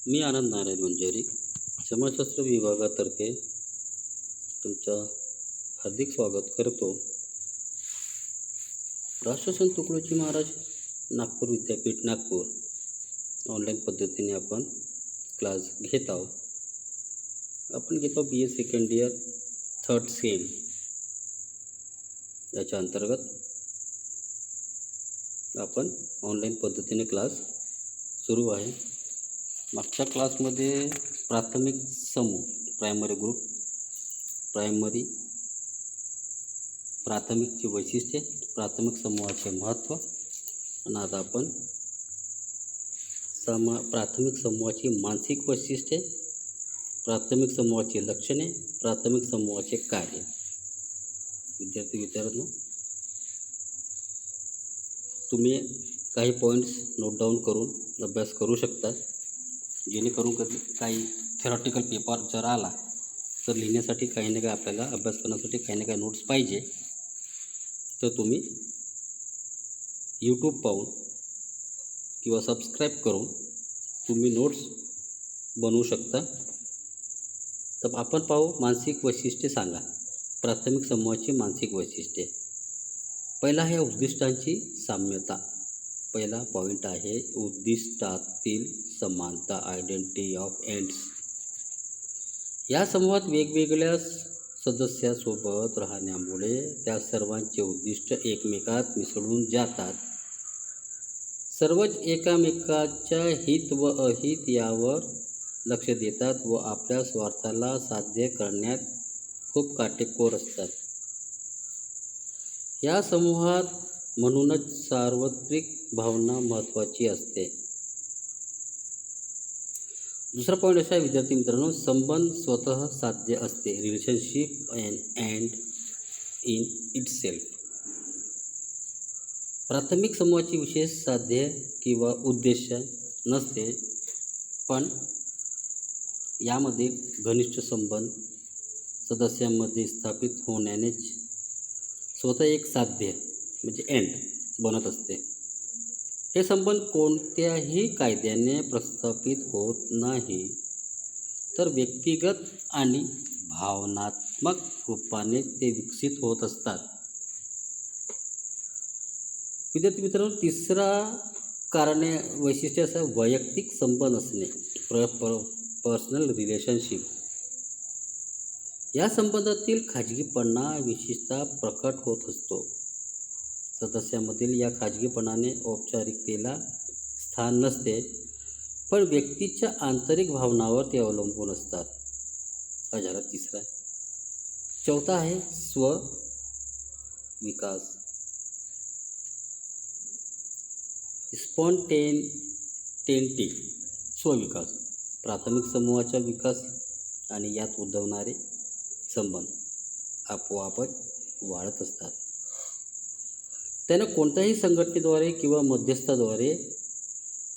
मी आनंद नारायण मंजेरी, समाजशास्त्र विभागातर्फे तुमचं हार्दिक स्वागत करतो. राष्ट्रसंत तुकडोजी महाराज नागपूर विद्यापीठ नागपूर ऑनलाईन पद्धतीने आपण क्लास घेत आहोत. आपण घेतो BA second year third same. याच्या अंतर्गत आपण ऑनलाईन पद्धतीने क्लास सुरू आहे. मागच्या क्लासमध्ये प्राथमिक समूह प्रायमरी ग्रुप प्राथमिकची वैशिष्ट्ये, प्राथमिक समूहाचे महत्त्व आणि आता आपण प्राथमिक समूहाची मानसिक वैशिष्ट्ये, प्राथमिक समूहाची लक्षणे, प्राथमिक समूहाचे कार्य. विद्यार्थ्यांनो, तुम्ही काही पॉईंट्स नोट डाऊन करून अभ्यास करू शकता, जेणेकरून कधी काही थेरॉटिकल पेपर जर आला तर लिहिण्यासाठी काही ना काही आपल्याला अभ्यास करण्यासाठी काही ना काही नोट्स पाहिजे. तर तुम्ही यूट्यूब पाहून किंवा सबस्क्राईब करून तुम्ही नोट्स बनवू शकता. तर आपण पाहू मानसिक वैशिष्ट्ये सांगा. प्राथमिक समूहाची मानसिक वैशिष्ट्ये. पहिला आहे उद्दिष्टांची साम्यता. पहिला पॉईंट आहे उद्दिष्टातील समानता, आयडेंटिटी ऑफ एंड्स. या समूहात वेगवेगळ्या सदस्यासोबत राहण्यामुळे त्या सर्वांचे उद्दिष्ट एकमेकात मिसळून जातात. सर्वच एकमेकाच्या हित व अहित यावर लक्ष देतात व आपल्या स्वार्थाला साध्य करण्यात खूप काटेकोर असतात. या समूहात म्हणूनच सार्वत्रिक भावना महत्त्वाची असते. दुसरा पॉईंट असा आहे विद्यार्थी मित्रांनो, संबंध स्वतः साध्य असते. Relationship and in itself. प्राथमिक समूहाची विशेष साध्य किंवा उद्देश नसते, पण यामध्ये घनिष्ठ संबंध सदस्यांमध्ये स्थापित होण्यानेच स्वतः एक साध्य म्हणजे एंड बनत असते. हे संबंध कोणत्याही कायद्याने प्रस्थापित होत नाही, तर व्यक्तिगत आणि भावनात्मक रूपाने ते विकसित होत असतात. विद्यार्थी मित्रांनो, तिसरा कारणे वैशिष्ट्य असं वैयक्तिक संबंध असणे, पर्सनल रिलेशनशिप. या संबंधातील खाजगीपणा विशेषतः प्रकट होत असतो. सदस्यांमधील या खाजगीपणाने औपचारिकतेला स्थान नसते, पण व्यक्तीच्या आंतरिक भावनावर ते अवलंबून असतात. हा झाला तिसरा. चौथा आहे स्वविकास, स्पॉन्टेनिटी. स्वविकास. प्राथमिक समूहाचा विकास आणि यात उद्भवणारे संबंध आपोआपच वाढत असतात. त्यानं कोणत्याही संघटनेद्वारे किंवा मध्यस्थाद्वारे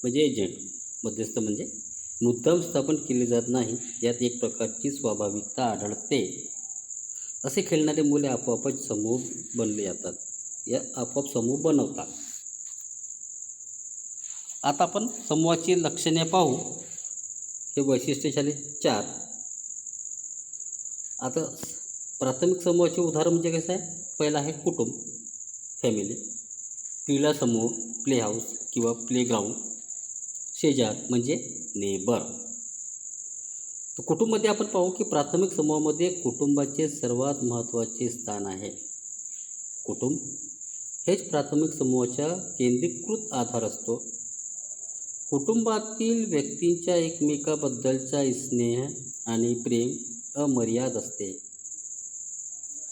म्हणजे एजंट, मध्यस्थ म्हणजे मुद्दाम स्थापन केले जात नाही. यात एक प्रकारची स्वाभाविकता आढळते. असे खेळणारे मुले आपोआपच समूह बनले जातात, या आपोआप समूह बनवतात. आता आपण समूहाची लक्षणे पाहू. हे वैशिष्ट्य झाले 4. आता प्राथमिक समूहाचे उदाहरण म्हणजे कसं आहे, पहिला आहे कुटुंब, फॅमिली. क्रीडा समूह, प्ले हाऊस किंवा प्लेग्राऊंड. शेजार म्हणजे नेबर. तर कुटुंबामध्ये आपण पाहू की प्राथमिक समूहामध्ये कुटुंबाचे सर्वात महत्त्वाचे स्थान आहे. कुटुंब हेच प्राथमिक समूहाचा केंद्रीकृत आधार असतो. कुटुंबातील व्यक्तींच्या एकमेकाबद्दलचा स्नेह आणि प्रेम अमर्याद असते.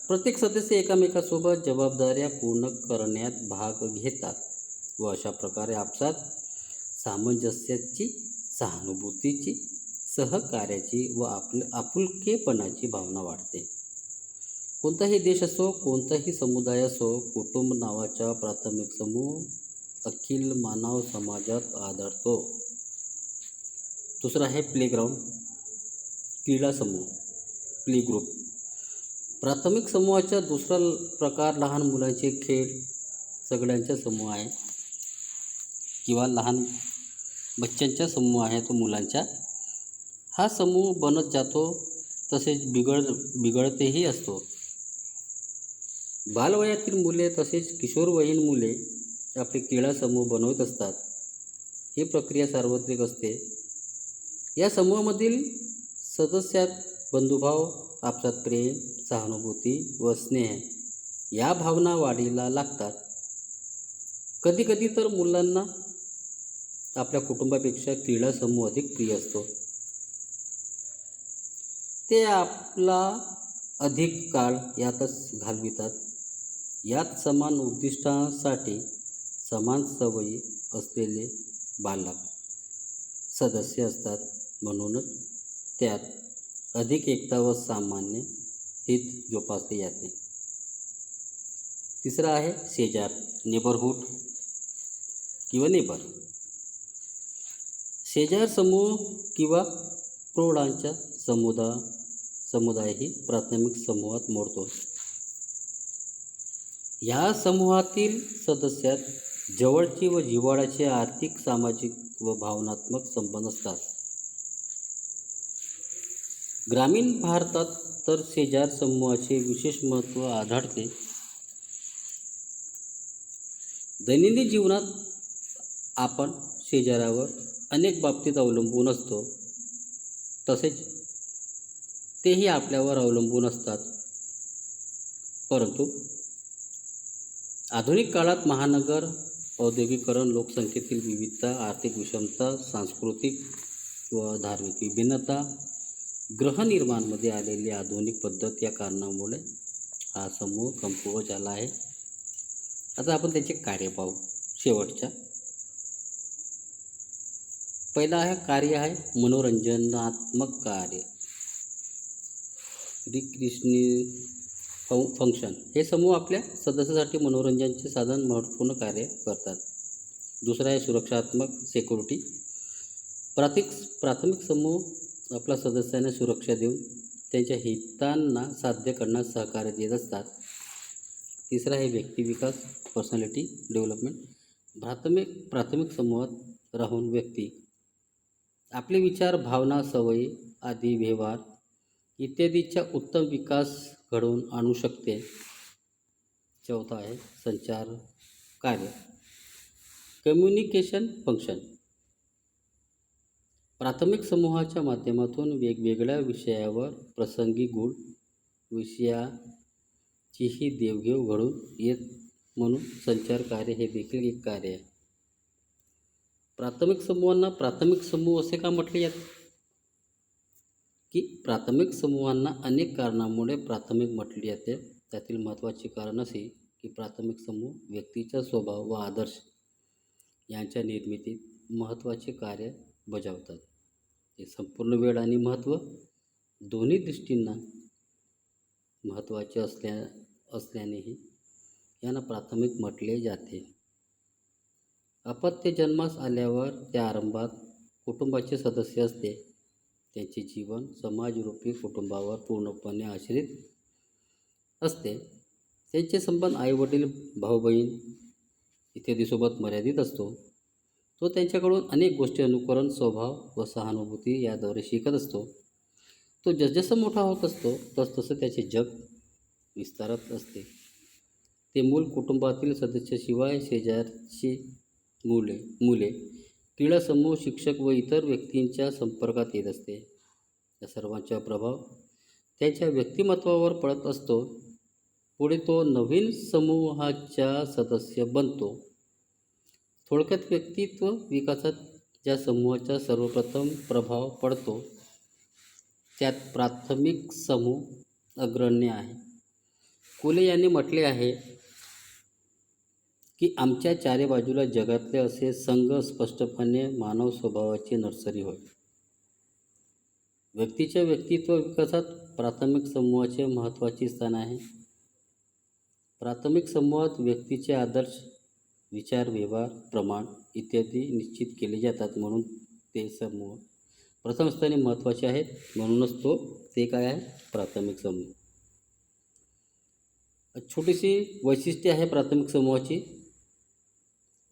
प्रत्येक सदस्य एकमेकांसोबत जबाबदाऱ्या पूर्ण करण्यात भाग घेतात व अशा प्रकारे आपसात सामंजस्याची, सहानुभूतीची, सहकार्याची व आपुलकेपणाची भावना वाढते. कोणताही देश असो, कोणताही समुदाय असो, कुटुंब नावाचा प्राथमिक समूह अखिल मानव समाजात आढळतो. दुसरा आहे प्लेग्राऊंड, क्रीडा समूह, प्ले ग्रुप. प्राथमिक समूहाचा दुसरा प्रकार लहान मुलांचे खेळ, सगळ्यांचा समूह आहे किंवा लहान बच्चांचा समूह आहे तो मुलांचा, हा समूह बनत जातो, तसेच बिघडतेही असतो. बालवयातील मुले तसेच किशोरवयीन मुले आपले क्रीडा समूह बनवत असतात. ही प्रक्रिया सार्वत्रिक असते. या समूहामधील सदस्यात बंधुभाव, आपसात प्रेम, सहानुभूती व स्नेह या भावना वाढीला लागतात. कधीकधी तर मुलांना आपल्या कुटुंबापेक्षा क्रीडा समूह अधिक प्रिय असतो. ते आपला अधिक काळ यातच घालवितात. यात समान उद्दिष्टांसाठी समान सवयी असलेले बालक सदस्य असतात. म्हणूनच त्यात अधिक एकता व सामान्य हित जोपासले जाते. तिसरा आहे शेजार, नेबरहूड किंवा नेबर. शेजार समूह किंवा प्रौढांचा समुदायही प्राथमिक समूहात मोडतो. या समूहातील सदस्यात जवळचे व जिव्हाळ्याचे आर्थिक, सामाजिक व भावनात्मक संबंध असतात. ग्रामीण भारतात तर शेजार समूहाचे विशेष महत्त्व आढळते. दैनंदिन जीवनात आपण शेजाऱ्यावर अनेक बाबतीत अवलंबून असतो, तसेच तेही आपल्यावर अवलंबून असतात. परंतु आधुनिक काळात महानगर, औद्योगिकरण, लोकसंख्येतील विविधता, आर्थिक विषमता, सांस्कृतिक व धार्मिक विभिन्नता, गृहनिर्माणमध्ये आलेली आधुनिक पद्धत या कारणामुळे हा समूह कमकुवत झाला आहे. आता आपण त्याचे कार्य पाहू. शेवटच्या पहिला कार्य आहे मनोरंजनात्मक कार्य, रिक्रिएशनल फंक्शन. हे समूह आपल्या सदस्यासाठी मनोरंजनाचे साधन महत्त्वपूर्ण कार्य करतात. दुसरा आहे सुरक्षात्मक, सिक्युरिटी. प्राथमिक समूह आपल्या सदस्यांना सुरक्षा देऊन त्यांच्या हितांना साध्य करण्यास सहकार्य देत असतात. तिसरा आहे व्यक्तिविकास, पर्सनॅलिटी डेव्हलपमेंट. प्राथमिक समूहात राहून व्यक्ती आपले विचार, भावना, सवयी आदी व्यवहार इत्यादीचा उत्तम विकास घडवून आणू शकते. चौथा आहे संचार कार्य, कम्युनिकेशन फंक्शन. प्राथमिक समूहाच्या माध्यमातून वेगवेगळ्या विषयावर प्रसंगी गूढ विषयाचीही देवघेव घडून येत, म्हणून संचार कार्य हे देखील एक कार्य आहे. प्राथमिक समूहांना प्राथमिक समूह असे का म्हटले जाते? की प्राथमिक समूहांना अनेक कारणांमुळे प्राथमिक म्हटले जाते. त्यातील महत्त्वाचे कारण असे की प्राथमिक समूह व्यक्तीचा स्वभाव व आदर्श यांच्या निर्मितीत महत्त्वाचे कार्य बजावतात. ते संपूर्ण वेळ आणि महत्त्व दोन्ही दृष्टींना महत्त्वाचे असल्यानेही यांना प्राथमिक म्हटले जाते. अपत्य जन्मास आल्यावर त्या आरंभात कुटुंबाचे सदस्य असते. त्यांचे जीवन समाजरूपी कुटुंबावर पूर्णपणे आश्रित असते. त्यांचे संबंध आईवडील, भाऊ-बहीण इत्यादीसोबत मर्यादित असतो. तो त्यांच्याकडून अनेक गोष्टी अनुकरण, स्वभाव व सहानुभूती याद्वारे शिकत असतो. तो जसजसा मोठा होत असतो तसतसं त्याचे जग विस्तारत असते. ते मूल कुटुंबातील सदस्याशिवाय शेजारची मुले, क्रीडा समूह, शिक्षक व इतर व्यक्तींच्या संपर्कात येत असते. या सर्वांचा प्रभाव त्याच्या व्यक्तिमत्त्वावर पडत असतो. पुढे तो नवीन समूहाचा सदस्य बनतो. थोडक्यात व्यक्तित्व विकासात ज्या समूहाचा सर्वप्रथम प्रभाव पडतो त्यात प्राथमिक समूह अग्रण्य आहे. कोले यांनी म्हटले आहे की आमच्या चारी बाजूला जगातले असे संघ स्पष्टपणे मानव स्वभावाची नर्सरी होय. व्यक्तीच्या व्यक्तित्व विकासात प्राथमिक समूहाचे महत्त्वाचे स्थान आहे. प्राथमिक समूहात व्यक्तीचे आदर्श, विचार, व्यवहार, प्रमाण इत्यादी निश्चित केले जातात. म्हणून ते समूह प्रथम स्थानी महत्त्वाचे आहेत. म्हणूनच ते काय आहे? प्राथमिक समूह. छोटीशी वैशिष्ट्ये आहे प्राथमिक समूहाची.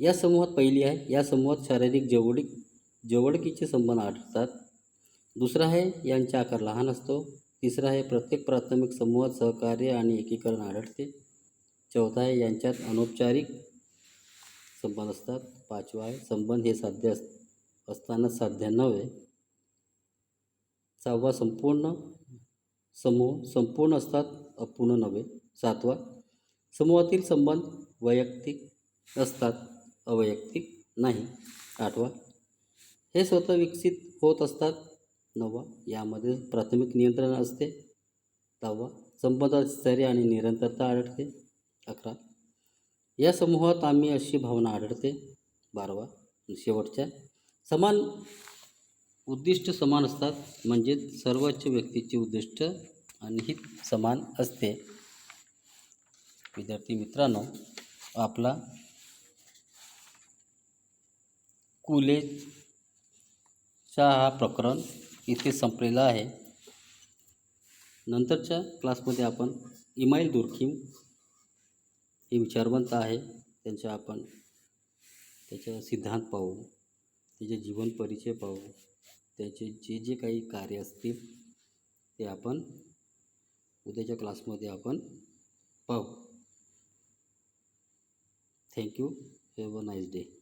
या समूहात पहिली आहे, या समूहात शारीरिक, जवळीक जवळकीचे संबंध आढळतात. दुसरा आहे यांचे आकार लहान असतो. तिसरा आहे प्रत्येक प्राथमिक समूहात सहकार्य आणि एकीकरण आढळते. चौथा आहे यांच्यात अनौपचारिक संबंध असतात. पाचवा आहे संबंध हे साध्य असताना साध्य नव्हे. सहावा समूह संपूर्ण असतात, अपूर्ण नव्हे. सातवा समूहातील संबंध वैयक्तिक असतात, अवैयक्तिक नाही. आठवा हे स्वतः विकसित होत असतात. नववा यामध्ये प्राथमिक नियंत्रण असते. दहावा संबंधात स्थैर्य आणि निरंतरता आढळते. 11 या समूहात आम्ही अशी भावना आढळते. 12 शेवटच्या समान उद्दिष्ट समान असतात, म्हणजे सर्वच व्यक्तीचे उद्दिष्ट आणि हित समान असते. विद्यार्थी मित्रांनो, आपला कुलेचा हा प्रकरण इथे संपलेला आहे. नंतरच्या क्लासमध्ये आपण इमाईल दुर्खीम हे विचारवंत आहे, त्याचा सिद्धांत पाहू, त्याचे जीवन परिचय पाहू, त्याचे जे काही कार्य असतील ते आपण उद्याच्या क्लासमध्ये आपण पाहू. Thank you. Have a nice day.